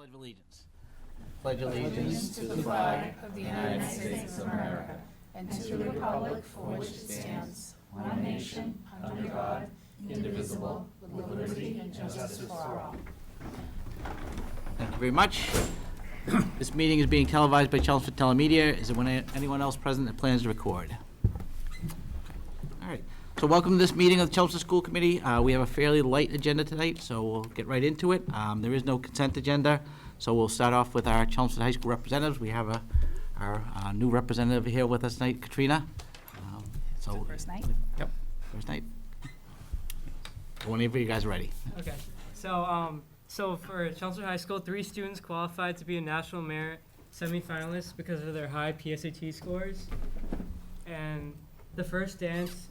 Pledge of allegiance. Pledge allegiance to the flag of the United States of America and to the republic for which it stands, one nation, under God, indivisible, with liberty and justice for all. Thank you very much. This meeting is being televised by Chelmsford Telemedia. Is there anyone else present that plans to record? All right. So welcome to this meeting of the Chelmsford School Committee. We have a fairly light agenda tonight, so we'll get right into it. There is no consent agenda, so we'll start off with our Chelmsford High School representatives. We have our new representative here with us tonight, Katrina. First night? Yep, first night. Whenever you guys are ready. Okay, so for Chelmsford High School, 3 students qualified to be a National Merit semifinalists because of their high PSAT scores. And the first dance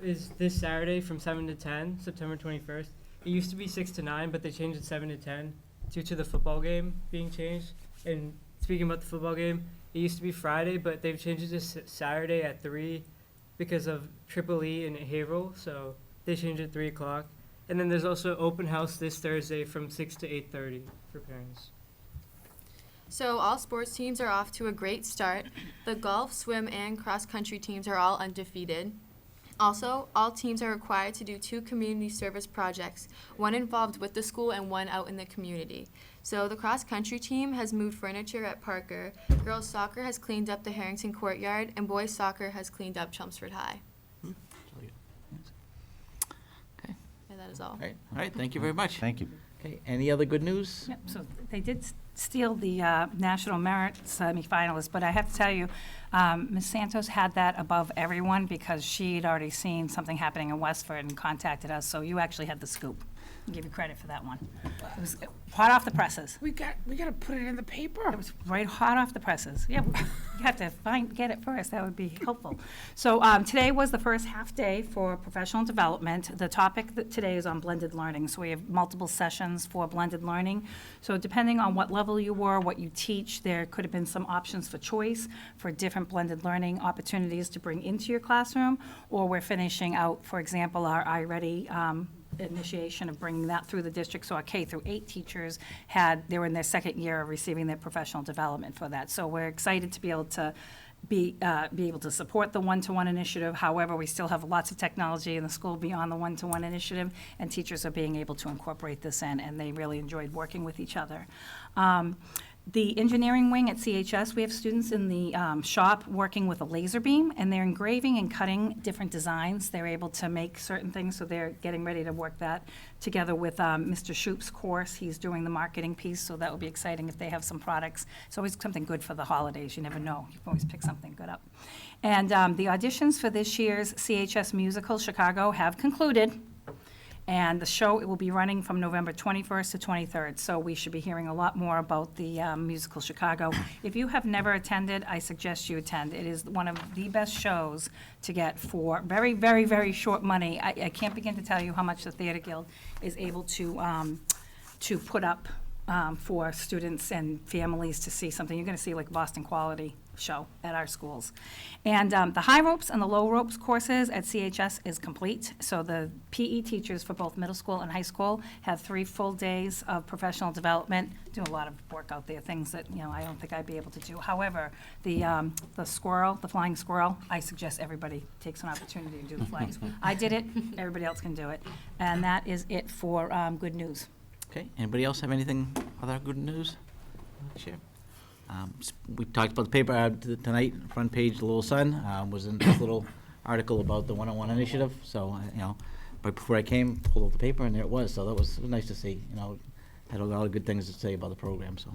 is this Saturday from 7 to 10, September 21st. It used to be 6 to 9, but they changed it 7 to 10 due to the football game being changed. And speaking about the football game, it used to be Friday, but they've changed it to Saturday at 3 because of Triple E and Haverhill, so they changed it at 3 o'clock. And then there's also open house this Thursday from 6 to 8:30 for parents. So all sports teams are off to a great start. The golf, swim, and cross-country teams are all undefeated. Also, all teams are required to do 2 community service projects, one involved with the school and one out in the community. So the cross-country team has moved furniture at Parker, girls soccer has cleaned up the Harrington courtyard, and boys soccer has cleaned up Chelmsford High. Okay. And that is all. All right, thank you very much. Thank you. Okay, any other good news? Yep, so they did steal the National Merit semifinalists, but I have to tell you, Ms. Santos had that above everyone because she'd already seen something happening in Westford and contacted us, so you actually had the scoop. I'll give you credit for that one. It was hot off the presses. We got to put it in the paper. It was right hot off the presses. Yeah, you have to get it first. That would be helpful. So today was the first half day for professional development. The topic today is on blended learning. So we have multiple sessions for blended learning. So depending on what level you were, what you teach, there could have been some options for choice for different blended learning opportunities to bring into your classroom, or we're finishing out, for example, our iReady initiation of bringing that through the district. So our K through 8 teachers they were in their second year of receiving their professional development for that. So we're excited to be able to be able to support the one-to-one initiative. However, we still have lots of technology in the school beyond the one-to-one initiative, and teachers are being able to incorporate this in, and they really enjoyed working with each other. The engineering wing at CHS, we have students in the shop working with a laser beam, and they're engraving and cutting different designs. They're able to make certain things, so they're getting ready to work that together with Mr. Shoup's course. He's doing the marketing piece, so that will be exciting if they have some products. It's always something good for the holidays. You never know. You can always pick something good up. And the auditions for this year's CHS Musical Chicago have concluded. And the show, it will be running from November 21st to 23rd, so we should be hearing a lot more about the musical Chicago. If you have never attended, I suggest you attend. It is one of the best shows to get for very, very, very short money. I can't begin to tell you how much the Theater Guild is able to put up for students and families to see something. You're going to see like Boston quality show at our schools. And the high ropes and the low ropes courses at CHS is complete. So the PE teachers for both middle school and high school have 3 full days of professional development, doing a lot of work out there, things that, I don't think I'd be able to do. However, the flying squirrel, I suggest everybody takes an opportunity to do the flying squirrel. I did it, everybody else can do it. And that is it for good news. Okay, anybody else have anything other good news? Sure. We talked about the paper tonight, front page, the Little Sun, was in this little article about the one-on-one initiative. So, right before I came, pulled out the paper, and there it was. So that was nice to see. Had a lot of good things to say about the program. So,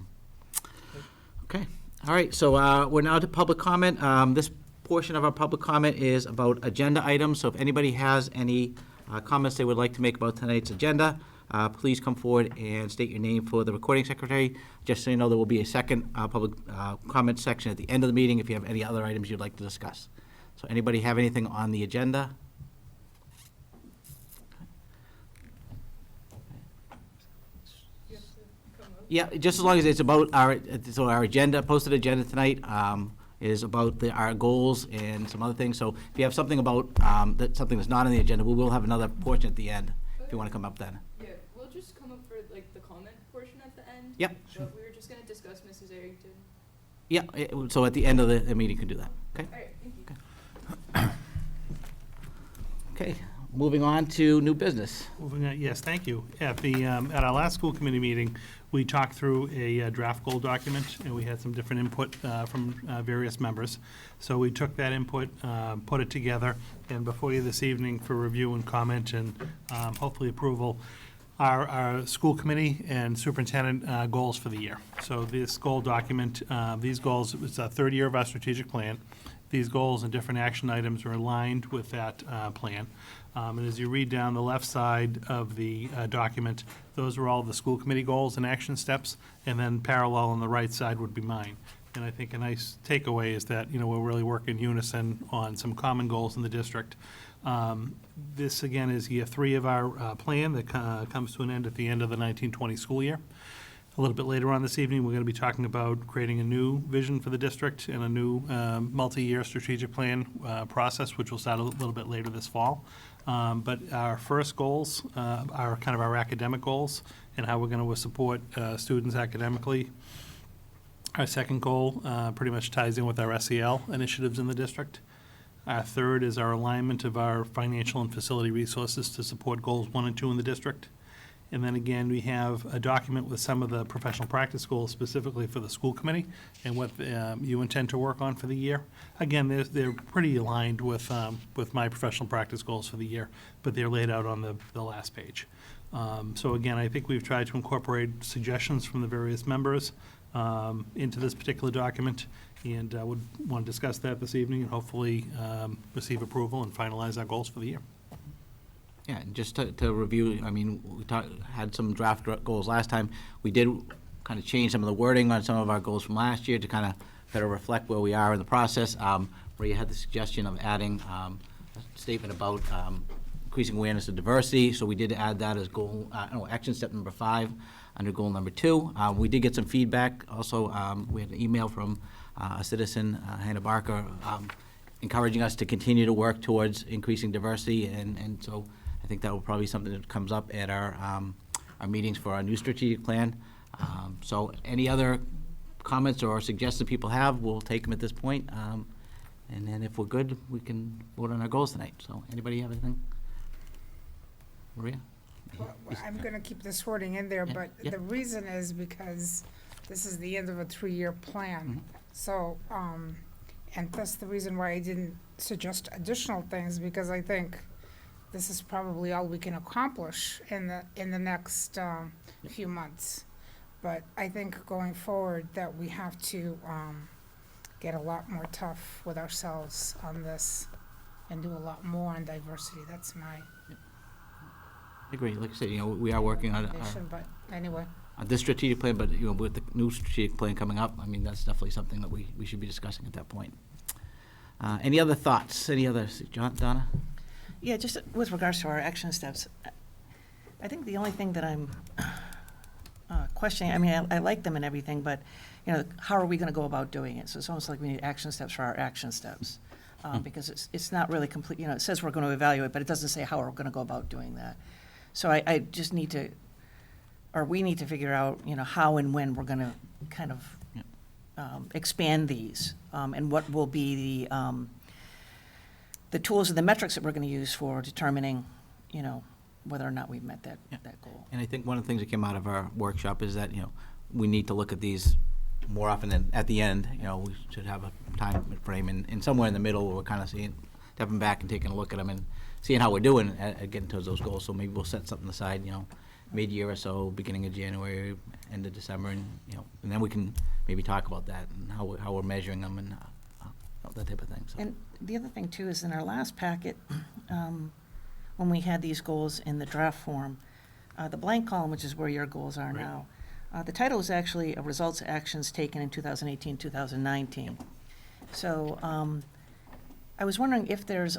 okay, all right. So we're now to public comment. This portion of our public comment is about agenda items. So if anybody has any comments they would like to make about tonight's agenda, please come forward and state your name for the recording secretary. Just so you know, there will be a second public comment section at the end of the meeting if you have any other items you'd like to discuss. So anybody have anything on the agenda? Yeah, just as long as it's about our agenda, posted agenda tonight is about our goals and some other things. So if you have something about something that's not on the agenda, we will have another portion at the end if you want to come up then. Yeah, we'll just come up for like the comment portion at the end. Yep, But we were just gonna discuss Mrs. Arrington. yeah, so at the end of the meeting, can do that, okay? All right, thank you. Okay, moving on to new business. Moving on, yes, thank you. At our last school committee meeting, we talked through a draft goal document, and we had some different input from various members. So we took that input, put it together, and before you this evening for review and comment and hopefully approval, our school committee and superintendent goals for the year. So this goal document, these goals, it's a third year of our strategic plan. These goals and different action items are aligned with that plan. And as you read down the left side of the document, those are all the school committee goals and action steps, and then parallel on the right side would be mine. And I think a nice takeaway is that, we're really working in unison on some common goals in the district. This, again, is year 3 of our plan that comes to an end at the end of the 1920 school year. A little bit later on this evening, we're going to be talking about creating a new vision for the district and a new multi-year strategic plan process, which will start a little bit later this fall. But our first goals are kind of our academic goals and how we're going to support students academically. Our second goal pretty much ties in with our SEL initiatives in the district. Our third is our alignment of our financial and facility resources to support goals 1 and 2 in the district. And then again, we have a document with some of the professional practice goals specifically for the school committee and what you intend to work on for the year. Again, they're pretty aligned with my professional practice goals for the year, but they're laid out on the last page. So again, I think we've tried to incorporate suggestions from the various members into this particular document, and I would want to discuss that this evening and hopefully receive approval and finalize our goals for the year. Yeah, and just to review, we had some draft goals last time. We did kind of change some of the wording on some of our goals from last year to kind of better reflect where we are in the process. Where you had the suggestion of adding a statement about increasing awareness of diversity, so we did add that as goal, action step number 5 under goal number 2. We did get some feedback. Also, we had an email from a citizen, Hannah Barker, encouraging us to continue to work towards increasing diversity, and so I think that will probably be something that comes up at our meetings for our new strategic plan. So any other comments or suggestions people have, we'll take them at this point. And then if we're good, we can vote on our goals tonight. So anybody have anything? Maria? Well, I'm gonna keep this wording in there, Yeah, but yeah. the reason is because this is the end of a 3-year plan. So, and that's the reason why I didn't suggest additional things, because I think this is probably all we can accomplish in the next few months. But I think going forward that we have to get a lot more tough with ourselves on this and do a lot more on diversity. That's my I agree. Like I said, we are working on recommendation, but anyway. this strategic plan, but with the new strategic plan coming up, that's definitely something that we should be discussing at that point. Any other thoughts? Any others? Donna? Yeah, just with regards to our action steps, I think the only thing that I'm questioning, I like them and everything, but, how are we going to go about doing it? So it's almost like we need action steps for our action steps, because it's not really complete. It says we're going to evaluate, but it doesn't say how we're going to go about doing that. So I just need to, or we need to figure out, how and when we're going to kind of expand these, and what will be the tools and the metrics that we're going to use for determining, whether or not we've met that goal. And I think one of the things that came out of our workshop is that, we need to look at these more often than at the end. We should have a time frame and somewhere in the middle where we're kind of stepping back and taking a look at them and seeing how we're doing at getting towards those goals. So maybe we'll set something aside, mid-year or so, beginning of January, end of December, and then we can maybe talk about that and how we're measuring them and that type of thing. So. And the other thing, too, is in our last packet, when we had these goals in the draft form, the blank column, which is where your goals are now, the title is actually Results Actions Taken in 2018-2019. So I was wondering if there's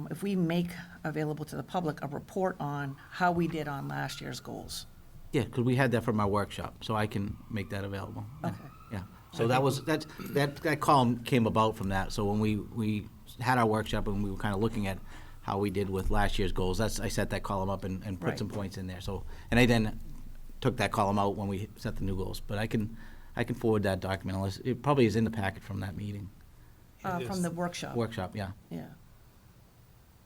if we make available to the public a report on how we did on last year's goals. Yeah, because we had that from our workshop, so I can make that available. Okay. Yeah. So that column came about from that. So when we had our workshop and we were kind of looking at how we did with last year's goals, I set that column up and put Right. some points in there. So, and I then took that column out when we set the new goals, but I can forward that document, unless, it probably is in the packet from that meeting, From the workshop. workshop, yeah, Yeah.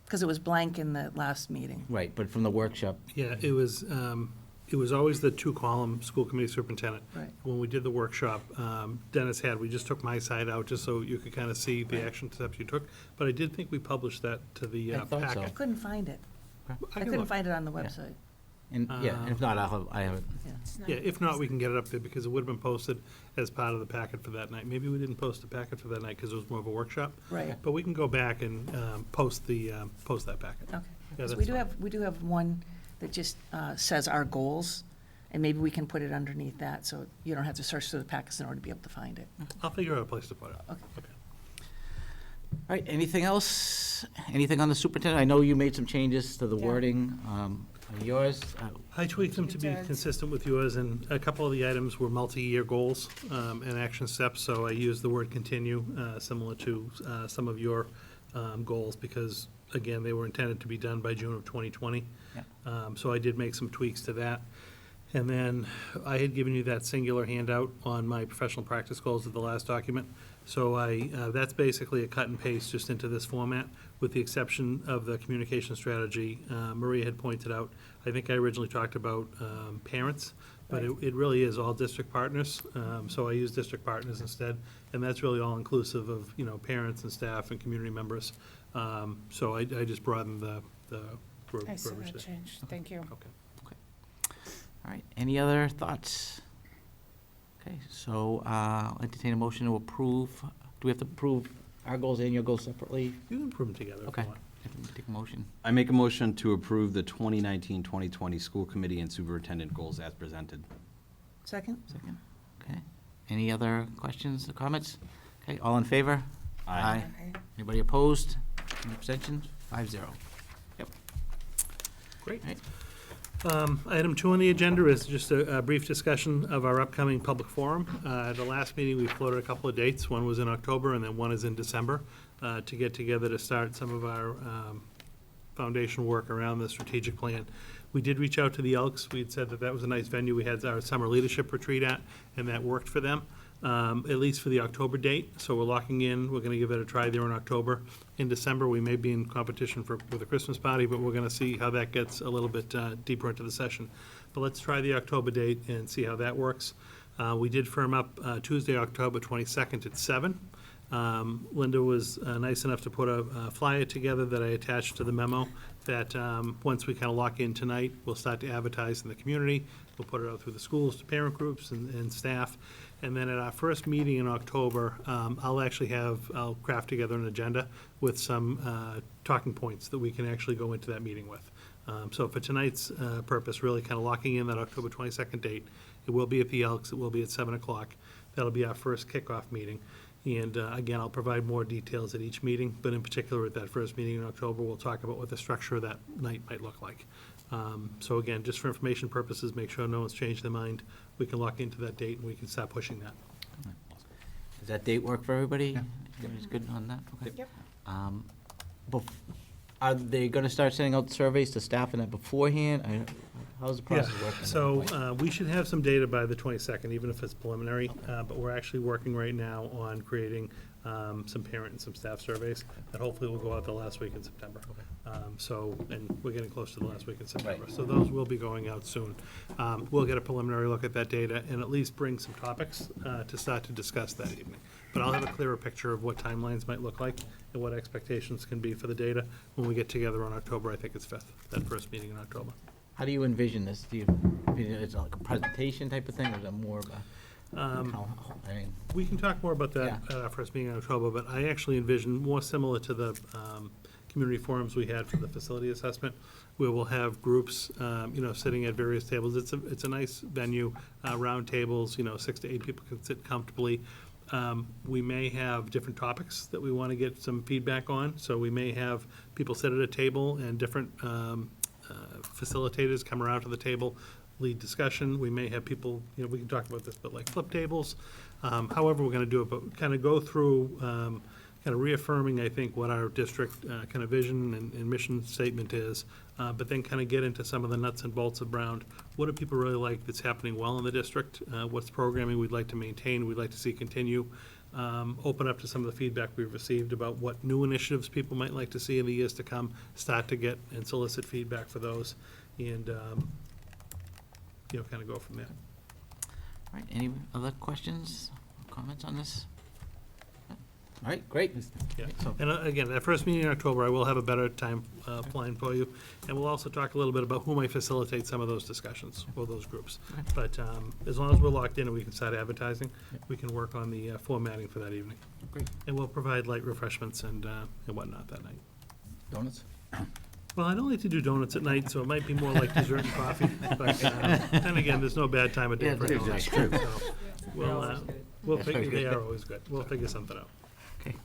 Because it was blank in the last meeting. right, but from the workshop, Yeah, it was always the two-column school committee superintendent. Right. When we did the workshop, Dennis we just took my side out, just so you could kind of see the action steps you took. But I did think we published that to the I thought so. I packet. couldn't find it. I can couldn't look. find it on the website. and, yeah, and if not, I have it. Yeah. It's not- Yeah, if not, we can get it up there, because it would have been posted as part of the packet for that night. Maybe we didn't post the packet for that night because it was more of a workshop, Right. but we can go back and post that packet. Okay. Yeah, 'Cause that's fine. we do have one that just says our goals, and maybe we can put it underneath that, so you don't have to search through the packets in order to be able to find it. I'll figure out a place to put it. Okay. All right, anything else? Anything on the superintendent? I know you made some changes to the Yeah. wording. Yours? I tweaked them to be You did. consistent with yours, and a couple of the items were multi-year goals and action steps, so I used the word continue, similar to some of your goals, because, again, they were intended to be done by June of 2020. So I did make some tweaks to that. And then I had given you that singular handout on my professional practice goals of the last document. So that's basically a cut and paste just into this format, with the exception of the communication strategy. Maria had pointed out, I think I originally talked about parents, but it really is all district partners. So I use district partners instead, and that's really all inclusive of, parents and staff and community members. So I just broadened the I see verbiage that there. change, thank you. Okay. All right, any other thoughts? Okay, so I'll entertain a motion to approve. Do we have to approve our goals and your goals separately? You can put them together if Okay. you want. Take a motion. I make a motion to approve the 2019-2020 school committee and superintendent goals as presented. Second? Second. Okay. Any other questions or comments? Okay, all in favor? Aye. Anybody opposed? Any abstentions? 5-0. Great. Right. Item 2 on the agenda is just a brief discussion of our upcoming public forum. At the last meeting, we floated a couple of dates. One was in October, and then one is in December, to get together to start some of our foundation work around the strategic plan. We did reach out to the Elks. We had said that that was a nice venue. We had our summer leadership retreat at, and that worked for them, at least for the October date. So we're locking in. We're going to give it a try there in October. In December, we may be in competition with a Christmas party, but we're going to see how that gets a little bit deeper into the session. But let's try the October date and see how that works. We did firm up Tuesday, October 22nd at 7. Linda was nice enough to put a flyer together that I attached to the memo that once we kind of lock in tonight, we'll start to advertise in the community. We'll put it out through the schools to parent groups and staff. And then at our first meeting in October, I'll craft together an agenda with some talking points that we can actually go into that meeting with. So for tonight's purpose, really kind of locking in that October 22nd date, it will be at the Elks, it will be at 7 o'clock. That'll be our first kickoff meeting. And again, I'll provide more details at each meeting, but in particular at that first meeting in October, we'll talk about what the structure of that night might look like. So again, just for information purposes, make sure no one's changed their mind. We can lock into that date and we can start pushing that. Does that date work for everybody? Everybody's good on that? Okay. Yep. Are they going to start sending out surveys to staff and that beforehand? How's the process working? So we should have some data by the 22nd, even if it's preliminary, but we're actually working right now on creating some parent and some staff surveys that hopefully will go out the last week in September. And we're getting close to the last week in September. Right. So those will be going out soon. We'll get a preliminary look at that data and at least bring some topics to start to discuss that evening. But I'll have a clearer picture of what timelines might look like and what expectations can be for the data when we get together on October, I think it's 5th, that first meeting in October. How do you envision this? Do you envision it's like a presentation type of thing, or is it more of a, We can talk more about that at our first meeting in October, but I actually envision more similar to the community forums we had for the facility assessment, where we'll have groups, sitting at various tables. It's a nice venue, round tables, 6 to 8 people can sit comfortably. We may have different topics that we want to get some feedback on, so we may have people sit at a table and different facilitators come around to the table, lead discussion. We may have people, we can talk about this, but like flip tables, however we're going to do it, but kind of go through kind of reaffirming, I think, what our district kind of vision and mission statement is, but then kind of get into some of the nuts and bolts around what do people really like that's happening well in the district, what's programming we'd like to maintain, we'd like to see continue, open up to some of the feedback we've received about what new initiatives people might like to see in the years to come, start to get and solicit feedback for those, and, kind of go from there. All right, any other questions, comments on this? All right, great. Yeah, So- and again, that first meeting in October, I will have a better time plan for you, and we'll also talk a little bit about who might facilitate some of those discussions, or those groups. Okay. But as long as we're locked in and we can start advertising, we can work on the formatting for that evening. Great. And we'll provide light refreshments and whatnot that night. Donuts? Well, I don't like to do donuts at night, so it might be more like dessert and coffee, but then again, there's no bad time of day Yeah, for that's donuts. true. So They're We'll, always good. we'll That's figure, very they good. are always good. We'll figure something out. Okay.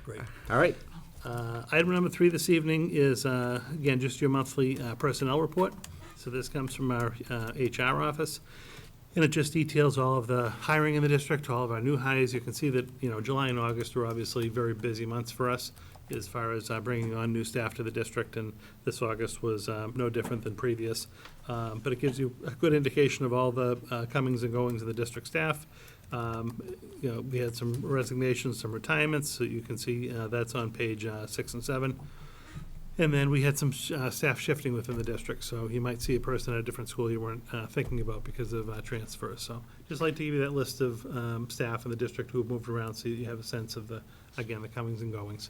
Great. All right. Item number 3 this evening is, again, just your monthly personnel report. So this comes from our HR office, and it just details all of the hiring in the district, all of our new hires. You can see that, July and August are obviously very busy months for us as far as bringing on new staff to the district, and this August was no different than previous. But it gives you a good indication of all the comings and goings of the district staff. We had some resignations, some retirements, so you can see that's on page 6 and 7. And then we had some staff shifting within the district, so you might see a person at a different school you weren't thinking about because of transfers. So just like to give you that list of staff in the district who have moved around, so you have a sense of the comings and goings.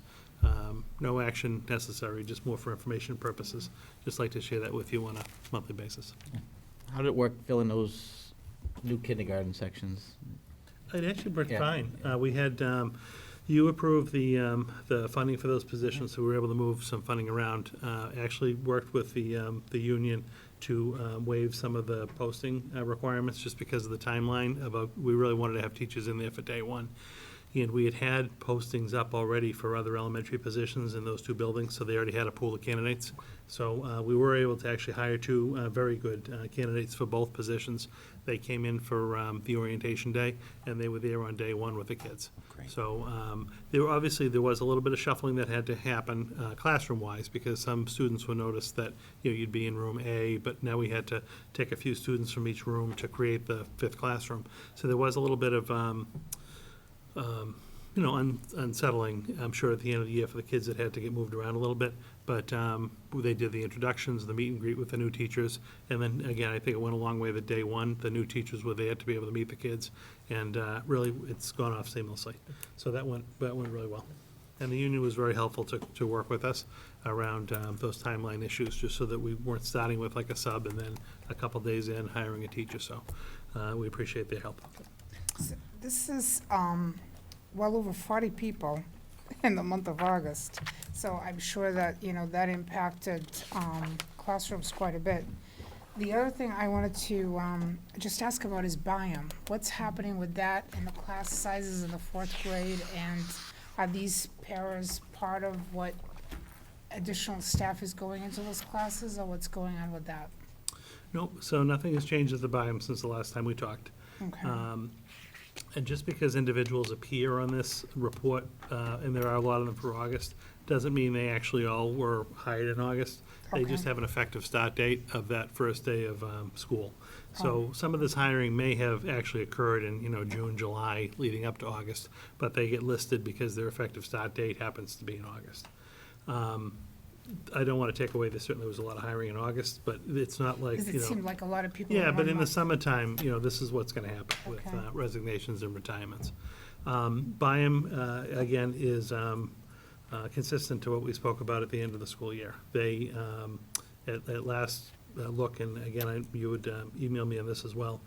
No action necessary, just more for information purposes. Just like to share that with you on a monthly basis. How did it work filling those new kindergarten sections? It actually worked Yeah. fine. We had, you approved the funding for those positions, so we were able to move some funding around. Actually worked with the union to waive some of the posting requirements, just because of the timeline about, we really wanted to have teachers in there for day one. And we had postings up already for other elementary positions in those 2 buildings, so they already had a pool of candidates. So we were able to actually hire 2 very good candidates for both positions. They came in for the orientation day, and they were there on day 1 with the kids. Great. So there was a little bit of shuffling that had to happen classroom-wise, because some students were noticed that, you'd be in room A, but now we had to take a few students from each room to create the 5th classroom. So there was a little bit of unsettling, I'm sure, at the end of the year for the kids that had to get moved around a little bit. But they did the introductions, the meet and greet with the new teachers. And then, again, I think it went a long way that day 1, the new teachers were there to be able to meet the kids. And really, it's gone off seamlessly. So that went really well. And the union was very helpful to work with us around those timeline issues, just so that we weren't starting with like a sub and then a couple days in hiring a teacher. So we appreciate their help. This is well over 40 people in the month of August, so I'm sure that, that impacted classrooms quite a bit. The other thing I wanted to just ask about is BIOM. What's happening with that and the class sizes in the 4th grade, and are these paras part of what additional staff is going into those classes, or what's going on with that? Nope, so nothing has changed at the BIOM since the last time we talked. Okay. And just because individuals appear on this report, and there are a lot of them for August, doesn't mean they actually all were hired in August. They just Okay. have an effective start date of that first day of school. So Oh. some of this hiring may have actually occurred in, June, July, leading up to August, but they get listed because their effective start date happens to be in August. I don't want to take away, there certainly was a lot of hiring in August, but it's not like, Because it seemed like a lot of people. yeah, in but one in the month. summertime, this is what's gonna happen with Okay. resignations and retirements. BIOM, again, is consistent to what we spoke about at the end of the school year. They, at last look, and again, you would email me on this as well,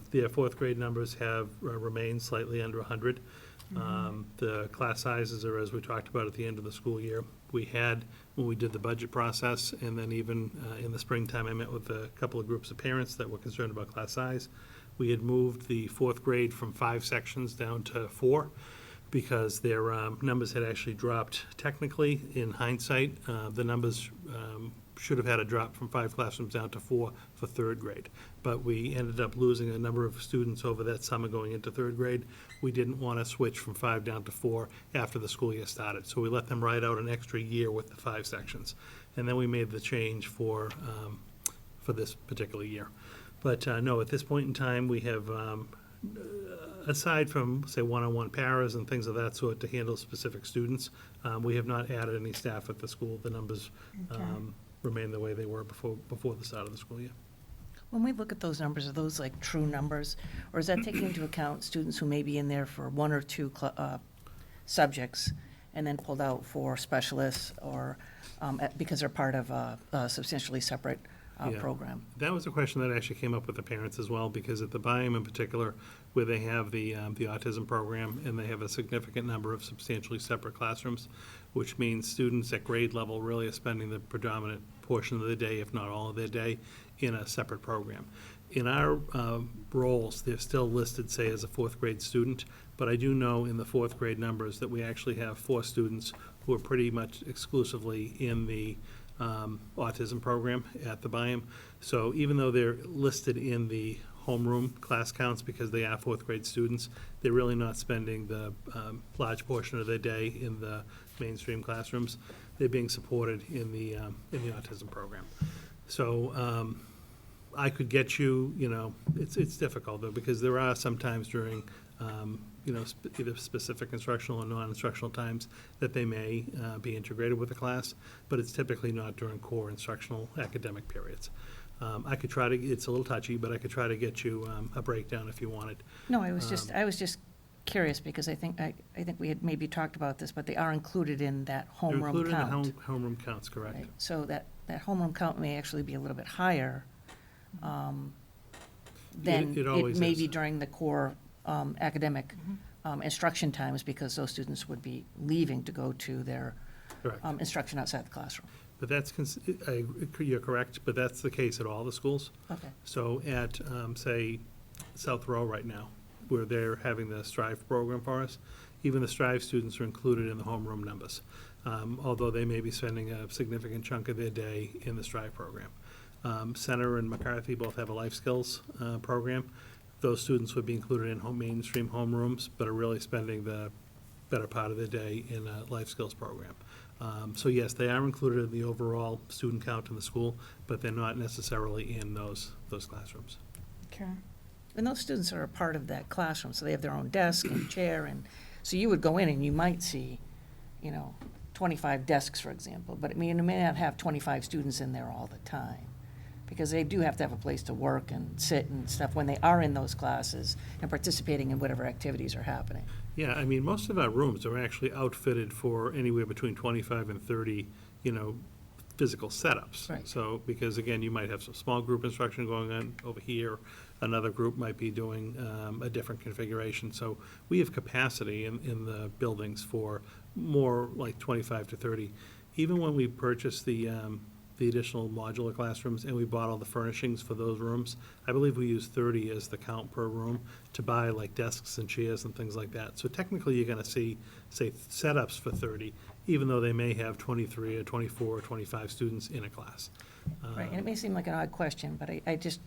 their 4th grade numbers have remained slightly under 100. The class sizes are, as we talked about at the end of the school year. We had, when we did the budget process, and then even in the springtime, I met with a couple of groups of parents that were concerned about class size. We had moved the 4th grade from 5 sections down to 4, because their numbers had actually dropped. Technically, in hindsight, the numbers should have had a drop from 5 classrooms down to 4 for third grade. But we ended up losing a number of students over that summer going into third grade. We didn't want to switch from 5 down to 4 after the school year started. So we let them ride out an extra year with the 5 sections. And then we made the change for this particular year. But no, at this point in time, we have, aside from, say, one-on-one paras and things of that sort to handle specific students, we have not added any staff at the school. The numbers remain the way they were before the start of the school year. When we look at those numbers, are those like true numbers? Or is that taking into account students who may be in there for 1 or 2 subjects and then pulled out for specialists or because they're part of a substantially separate Yeah. program? That was a question that actually came up with the parents as well, because at the BIAM in particular, where they have the autism program, and they have a significant number of substantially separate classrooms, which means students at grade level really are spending the predominant portion of the day, if not all of their day, in a separate program. In our roles, they're still listed, say, as a 4th grade student, but I do know in the 4th grade numbers that we actually have 4 students who are pretty much exclusively in the autism program at the BIAM. So even though they're listed in the homeroom class counts because they are 4th grade students, they're really not spending the large portion of their day in the mainstream classrooms. They're being supported in the autism program. So I could get you, it's difficult though, because there are sometimes during either specific instructional or non-instructional times that they may be integrated with the class, but it's typically not during core instructional academic periods. I could try to, it's a little touchy, but I could try to get you a breakdown if you wanted. No, I was just curious because I think we had maybe talked about this, but they are included in that They're homeroom count. included in the homeroom counts, correct. Right, so that homeroom count may actually be a little bit higher than It always it may is. be during the core academic instruction times, because those students would be leaving to go to their Correct. instruction outside the classroom. But that's, you're correct, but that's the case at all the schools. Okay. So at, say, South Row right now, where they're having the Strive program for us, even the Strive students are included in the homeroom numbers, although they may be spending a significant chunk of their day in the Strive program. Center and McCarthy both have a life skills program. Those students would be included in mainstream homerooms, but are really spending the better part of their day in a life skills program. So yes, they are included in the overall student count in the school, but they're not necessarily in those classrooms. Okay. And those students are a part of that classroom, so they have their own desk and chair, and so you would go in and you might see, 25 desks, for example, but you may not have 25 students in there all the time, because they do have to have a place to work and sit and stuff when they are in those classes and participating in whatever activities are happening. Yeah, I mean, most of our rooms are actually outfitted for anywhere between 25 and 30, physical setups. Right. So, because again, you might have some small group instruction going on over here, another group might be doing a different configuration. So we have capacity in the buildings for more like 25 to 30. Even when we purchased the additional modular classrooms and we bought all the furnishings for those rooms, I believe we used 30 as the count per room to buy like desks and chairs and things like that. So technically, you're gonna see, say, setups for 30, even though they may have 23 or 24 or 25 students in a class. Right, and it may seem like an odd question, but I just,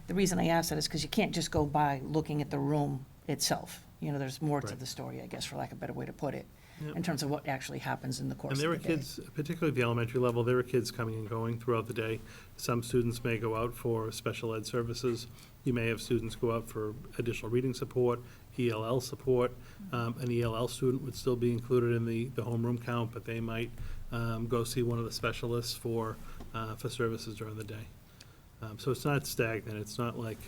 the reason I ask that is because you can't just go by looking at the room itself. There's more to Right. the story, I guess, for lack of a better way to put it, Yep. in terms of what actually happens in the course And of there the are day. kids, particularly at the elementary level, there are kids coming and going throughout the day. Some students may go out for special ed services. You may have students go out for additional reading support, ELL support. An ELL student would still be included in the homeroom count, but they might go see one of the specialists for services during the day. So it's not stagnant, it's not like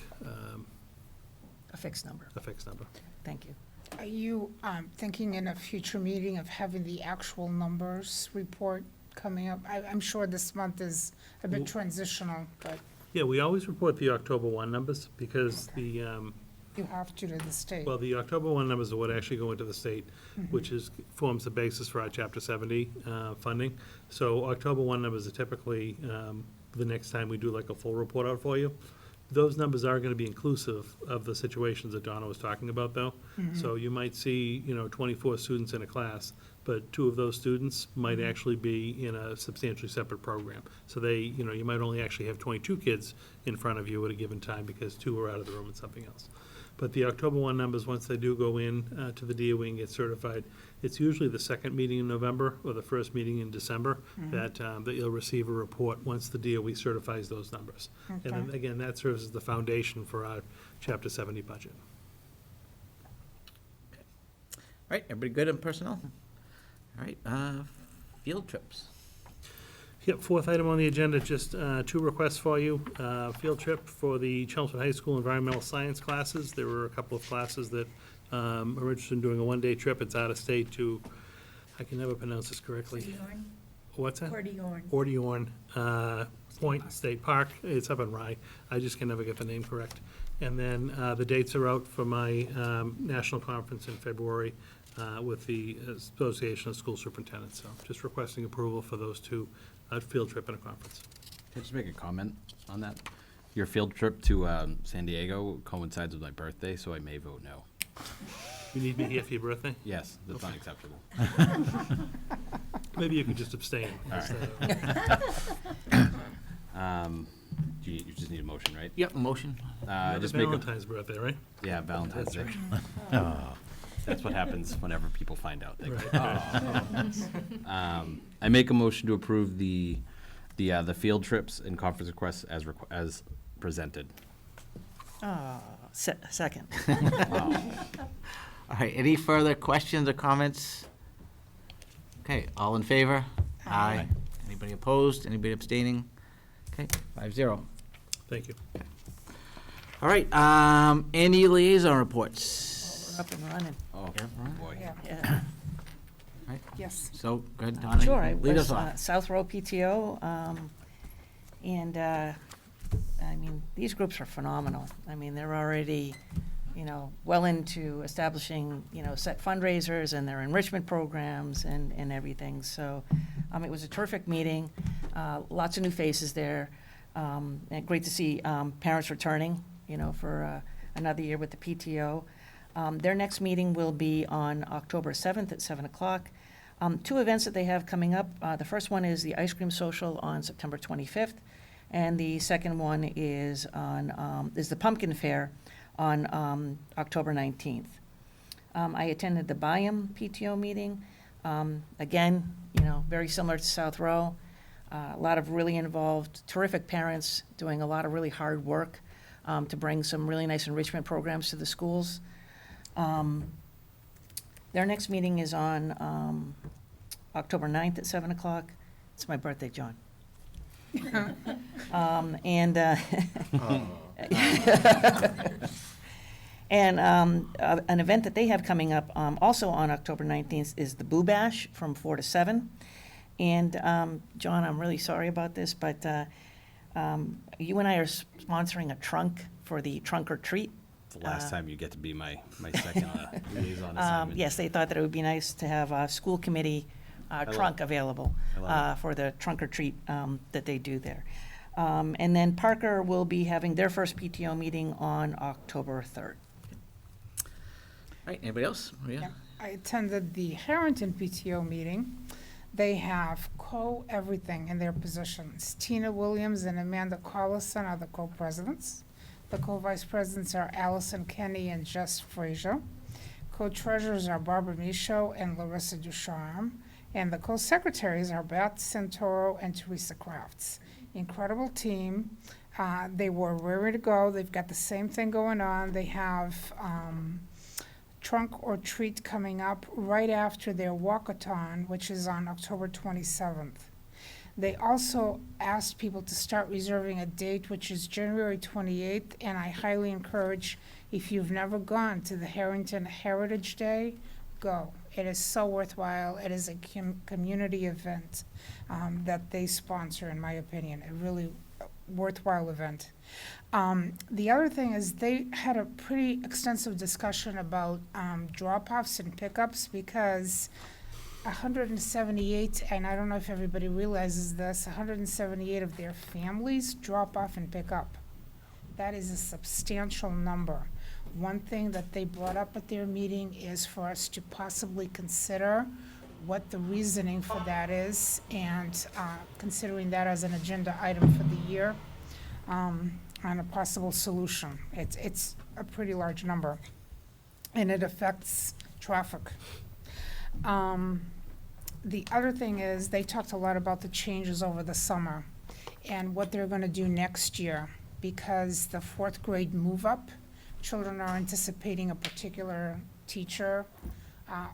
A fixed number. a fixed number. Thank you. Are you thinking in a future meeting of having the actual numbers report coming up? I'm sure this month is a bit transitional, but Yeah, we always report the October 1 numbers because the, you have to the state. well, the October 1 numbers are what actually go into the state, which forms the basis for our Chapter 70 funding. So October 1 numbers are typically the next time we do like a full report out for you. Those numbers are gonna be inclusive of the situations that Donna was talking about, though. So you might see, 24 students in a class, but 2 of those students might actually be in a substantially separate program. So they, you might only actually have 22 kids in front of you at a given time because 2 are out of the room and something else. But the October 1 numbers, once they do go in to the DOE and get certified, it's usually the second meeting in November or the first meeting in December that you'll receive a report once the DOE certifies those numbers. And then, again, that serves as the foundation for our Chapter 70 budget. All right, everybody good on personnel? All right, field trips. Yep, 4th item on the agenda, just 2 requests for you. Field trip for the Chelmsford High School environmental science classes. There were a couple of classes that are interested in doing a one-day trip. It's out of state to, I can never pronounce this correctly. What's that? Ordeorn Point State Park. It's up in Rye. I just can never get the name correct. And then the dates are out for my national conference in February with the Association of School Superintendents. So just requesting approval for those 2, a field trip and a conference. Can I just make a comment on that? Your field trip to San Diego coincides with my birthday, so I may vote no. You need me here for your birthday? Yes, that's not acceptable. Maybe you could just abstain. All right. You just need a motion, right? Yep, motion. It's Just make a, Valentine's birthday, right? yeah, Valentine's Day. That's That's what happens whenever people find out. They go, Right. I make a motion to approve the field trips and conference requests as presented. Second. All right, any further questions or comments? Okay, all in favor? Aye. Anybody opposed? Anybody abstaining? Okay, 5-0. Thank you. All right, any liaison reports? We're up and running. Oh, Yeah, right. boy. Yeah, Yeah. yes. So, go ahead, Donna. Sure, I Lead was us off. South Row PTO, and, I mean, these groups are phenomenal. I mean, they're already, well into establishing, set fundraisers and their enrichment programs and everything. So, it was a terrific meeting, lots of new faces there, and great to see parents returning, for another year with the PTO. Their next meeting will be on October 7th at 7 o'clock. 2 events that they have coming up. The first one is the ice cream social on September 25th, and the second one is the pumpkin fair on October 19th. I attended the Byam PTO meeting. Again, very similar to South Row. A lot of really involved, terrific parents doing a lot of really hard work to bring some really nice enrichment programs to the schools. Their next meeting is on October 9th at 7 o'clock. It's my birthday, John. And an event that they have coming up also on October 19th is the Boo Bash from 4 to 7. And John, I'm really sorry about this, but you and I are sponsoring a trunk for the Trunk or Treat. It's the last time you get to be my second liaison assignment. Yes, they thought that it would be nice to have a school committee trunk available I love for the trunk or treat that they do there. And then Parker will be having their first PTO meeting on October 3rd. All right, anybody else? Maria? Yeah. I attended the Harrington PTO meeting. They have co-everything in their positions. Tina Williams and Amanda Collison are the co-presidents. The co-vice presidents are Allison Kenny and Jess Frazier. Co-treasurers are Barbara Michaud and Larissa Ducharme. And the co-secretaries are Beth Santoro and Teresa Crafts. Incredible team. They were ready to go. They've got the same thing going on. They have trunk or treat coming up right after their walkathon, which is on October 27th. They also asked people to start reserving a date, which is January 28th, and I highly encourage, if you've never gone to the Harrington Heritage Day, go. It is so worthwhile. It is a community event that they sponsor, in my opinion, a really worthwhile event. The other thing is they had a pretty extensive discussion about drop-offs and pickups, because 178, and I don't know if everybody realizes this, 178 of their families drop off and pick up. That is a substantial number. One thing that they brought up at their meeting is for us to possibly consider what the reasoning for that is, and considering that as an agenda item for the year, on a possible solution. It's a pretty large number, and it affects traffic. The other thing is, they talked a lot about the changes over the summer and what they're gonna do next year, because the fourth grade move-up, children are anticipating a particular teacher,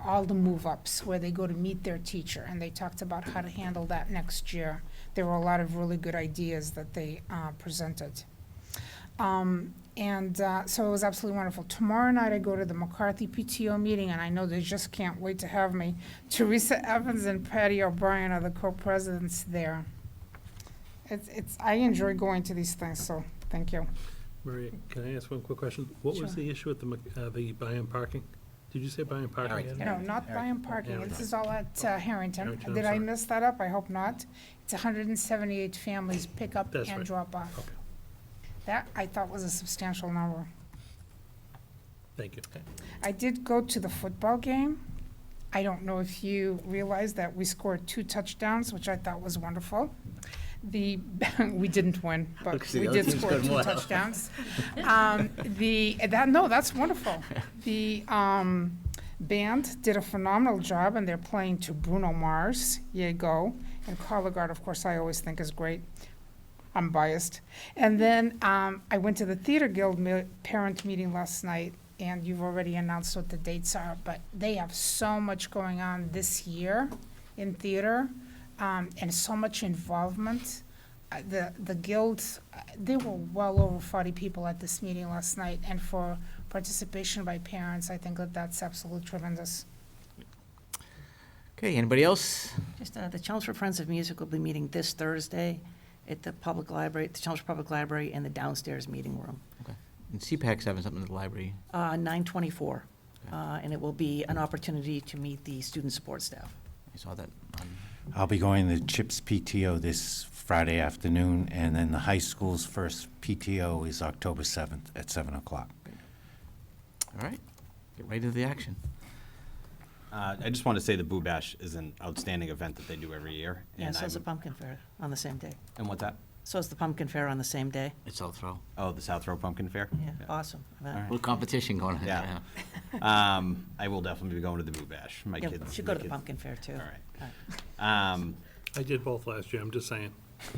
all the move-ups where they go to meet their teacher, and they talked about how to handle that next year. There were a lot of really good ideas that they presented. So it was absolutely wonderful. Tomorrow night I go to the McCarthy PTO meeting, and I know they just can't wait to have me. Teresa Evans and Patty O'Brien are the co-presidents there. I enjoy going to these things, so thank you. Maria, can I ask one quick question? What was Sure. the issue at the buy-in parking? Did you say buy-in parking? Harrington. Ed? No, not buying parking. This is all at Harrington. Harrington, I'm Did I sorry. mess that up? I hope not. It's 178 families pick up That's and right. drop off. Okay, That, I thought, was a substantial number. thank you. I did go to the football game. I don't know if you realized that we scored 2 touchdowns, which I thought was wonderful. We didn't win, but Looks like we the other did team score scored 2 more. touchdowns. That's wonderful. The band did a phenomenal job, and they're playing to Bruno Mars, Yay Go, and Colligard, of course, I always think is great. I'm biased. And then I went to the Theater Guild parent meeting last night, and you've already announced what the dates are, but they have so much going on this year in theater, and so much involvement. The guild, there were well over 40 people at this meeting last night, and for participation by parents, I think that that's absolutely tremendous. Okay, anybody else? Just, the Chelmsford Friends of Music will be meeting this Thursday at the public library, the Chelmsford Public Library, in the downstairs meeting room, And CPAC's having something in the library. 9:24. Okay. And it will be an opportunity to meet the student support staff. I saw that on, I'll be going to CHIPS PTO this Friday afternoon, and then the high school's first PTO is October 7th at 7 o'clock. all right, get right into the action. I just want to say the Boo Bash is an outstanding event that they do every year. Yeah, and so is the I'm- pumpkin fair on the same day. And what's that? So is the pumpkin fair on the same day. It's all throw. Oh, the South Row Pumpkin Fair? Yeah, awesome event. All right. Little competition going on. Yeah. I will definitely be going to the Boo Bash. My Yeah, kids. should my go to the kids- pumpkin fair, too. All right. I did both last year, I'm just saying.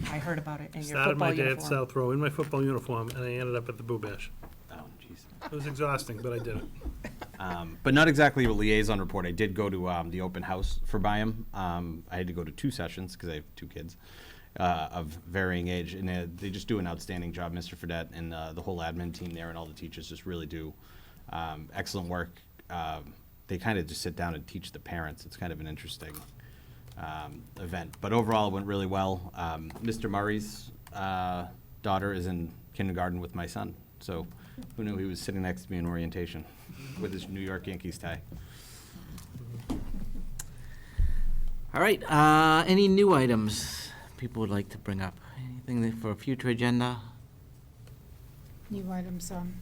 I heard about it in your Started football my day at uniform. South Row in my football uniform, and I ended up at the Boo Bash. Oh, jeez. It was exhausting, but I did it. But not exactly a liaison report. I did go to the open house for Byam. I had to go to 2 sessions because I have 2 kids of varying age, and they just do an outstanding job. Mr. Fredette and the whole admin team there and all the teachers just really do excellent work. They kind of just sit down and teach the parents. It's kind of an interesting event. But overall, it went really well. Mr. Murray's daughter is in kindergarten with my son, so who knew he was sitting next to me in orientation with his New York Yankees tie. All right, any new items people would like to bring up? Anything for a future agenda New items, in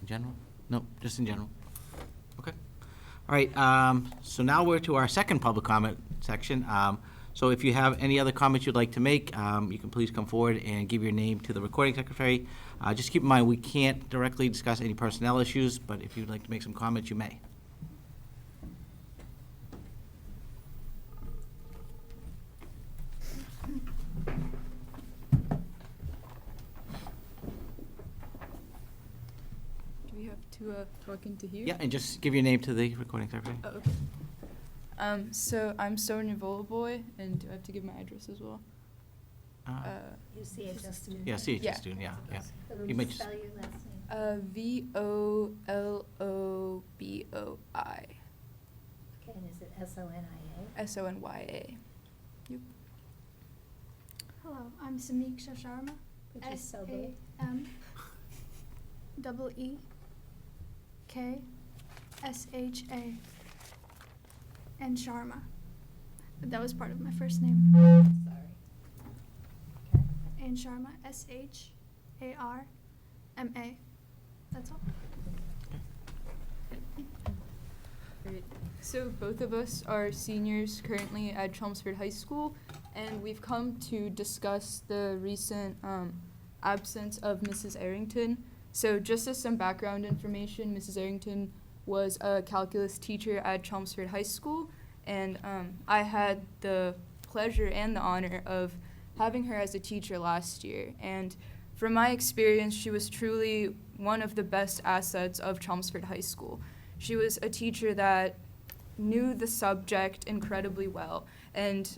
general? Nope, just in general. Okay. All right, so now we're to our second public comment section. So if you have any other comments you'd like to make, you can please come forward and give your name to the recording secretary. Just keep in mind, we can't directly discuss any personnel issues, but if you'd like to make some comments, you may. Do we have to talk into here? Yeah, and just give your name to the recording secretary. Oh, okay. So I'm Sonia Volaboy, and do I have to give my address as well? You see it just a minute. Yeah, CHS Yeah. student, yeah. So You may just just- spell your last name. Voloboi. Okay, and is it SONIA? SONYA. Hello, I'm Samiksha Sharma. Could you spell both? SAMEEKSHA. And Sharma. But that was part of my first name. Sorry. Okay. And Sharma, SHARMA. That's all. Great. So both of us are seniors currently at Chelmsford High School, and we've come to discuss the recent absence of Mrs. Arrington. So just as some background information, Mrs. Arrington was a calculus teacher at Chelmsford High School, and I had the pleasure and the honor of having her as a teacher last year. And from my experience, she was truly one of the best assets of Chelmsford High School. She was a teacher that knew the subject incredibly well. And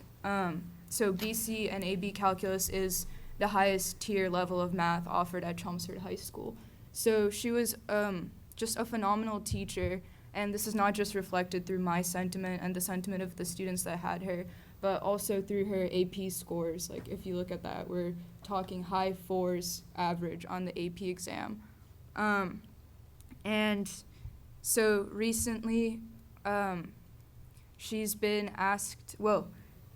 so BC and AB Calculus is the highest tier level of math offered at Chelmsford High School. So she was just a phenomenal teacher, and this is not just reflected through my sentiment and the sentiment of the students that had her, but also through her AP scores. Like, if you look at that, we're talking high 4s average on the AP exam. And so recently, she's been asked, well,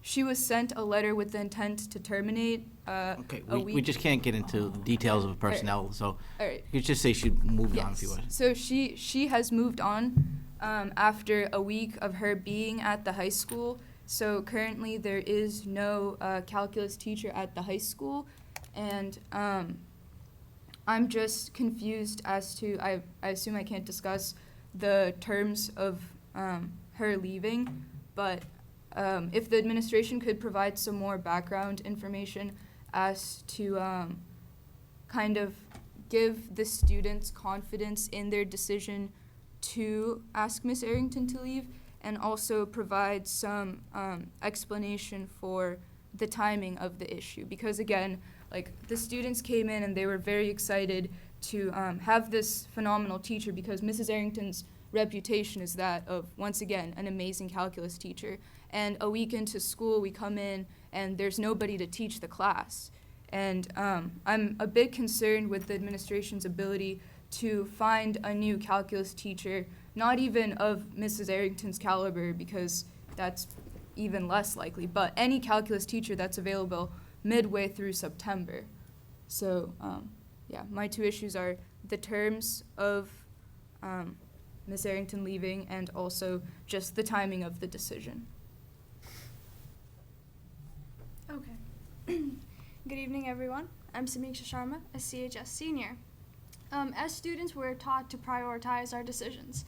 she was sent a letter with the intent to terminate Okay, a we week. just can't get into the details of personnel, so All right. you could just say she moved on if you Yes. would. So she has moved on after a week of her being at the high school. So currently there is no calculus teacher at the high school, and I'm just confused as to, I assume I can't discuss the terms of her leaving, but if the administration could provide some more background information as to kind of give the students confidence in their decision to ask Miss Arrington to leave, and also provide some explanation for the timing of the issue. Because again, like, the students came in and they were very excited to have this phenomenal teacher, because Mrs. Arrington's reputation is that of, once again, an amazing calculus teacher. And a week into school, we come in and there's nobody to teach the class. And I'm a bit concerned with the administration's ability to find a new calculus teacher, not even of Mrs. Arrington's caliber, because that's even less likely, but any calculus teacher that's available midway through September. So, yeah, my two issues are the terms of Miss Arrington leaving, and also just the timing of the decision. Okay. Good evening, everyone. I'm Samiksha Sharma, a CHS senior. As students, we're taught to prioritize our decisions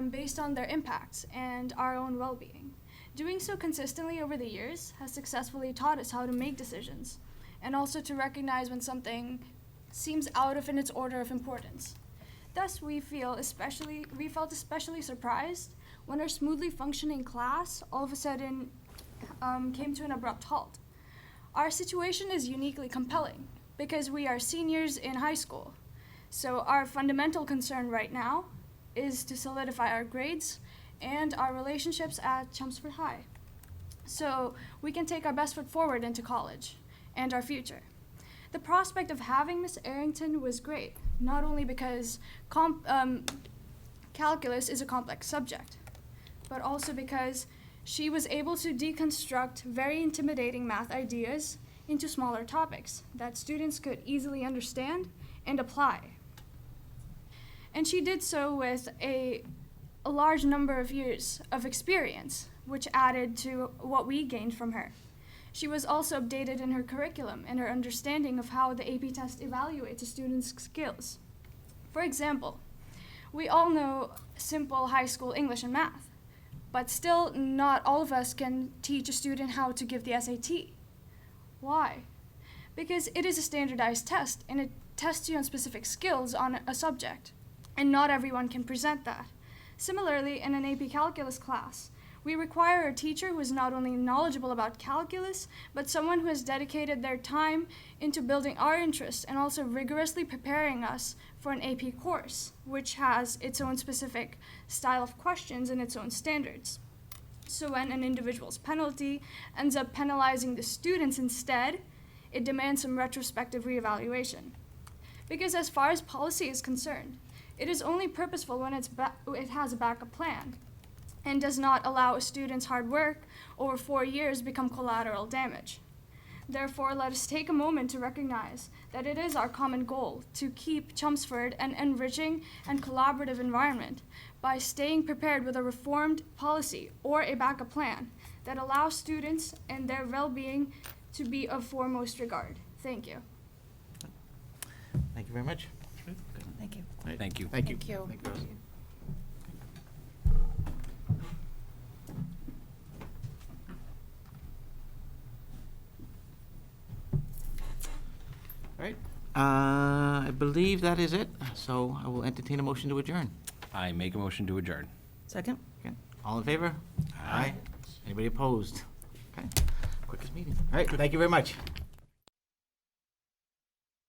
based on their impacts and our own well-being. Doing so consistently over the years has successfully taught us how to make decisions, and also to recognize when something seems out of its order of importance. Thus, we felt especially surprised when our smoothly functioning class all of a sudden came to an abrupt halt. Our situation is uniquely compelling because we are seniors in high school. So our fundamental concern right now is to solidify our grades and our relationships at Chelmsford High, so we can take our best foot forward into college and our future. The prospect of having Miss Arrington was great, not only because calculus is a complex subject, but also because she was able to deconstruct very intimidating math ideas into smaller topics that students could easily understand and apply. And she did so with a large number of years of experience, which added to what we gained from her. She was also updated in her curriculum and her understanding of how the AP test evaluates a student's skills. For example, we all know simple high school English and math, but still not all of us can teach a student how to give the SAT. Why? Because it is a standardized test, and it tests you on specific skills on a subject, and not everyone can present that. Similarly, in an AP Calculus class, we require a teacher who is not only knowledgeable about calculus, but someone who has dedicated their time into building our interest and also rigorously preparing us for an AP course, which has its own specific style of questions and its own standards. So when an individual's penalty ends up penalizing the students instead, it demands some retrospective reevaluation. Because as far as policy is concerned, it is only purposeful when it has a backup plan and does not allow a student's hard work over 4 years become collateral damage. Therefore, let us take a moment to recognize that it is our common goal to keep Chelmsford an enriching and collaborative environment by staying prepared with a reformed policy or a backup plan that allows students and their well-being to be of foremost regard. Thank you. Thank you very much. Thank you. Right. Thank you. Thank you. Thank you. Thank you, Rose. All right, I believe that is it, so I will entertain a motion to adjourn. I make a motion to adjourn. Second? Okay, all in favor? Aye. Anybody opposed? Okay, quickest meeting. All right, thank you very much.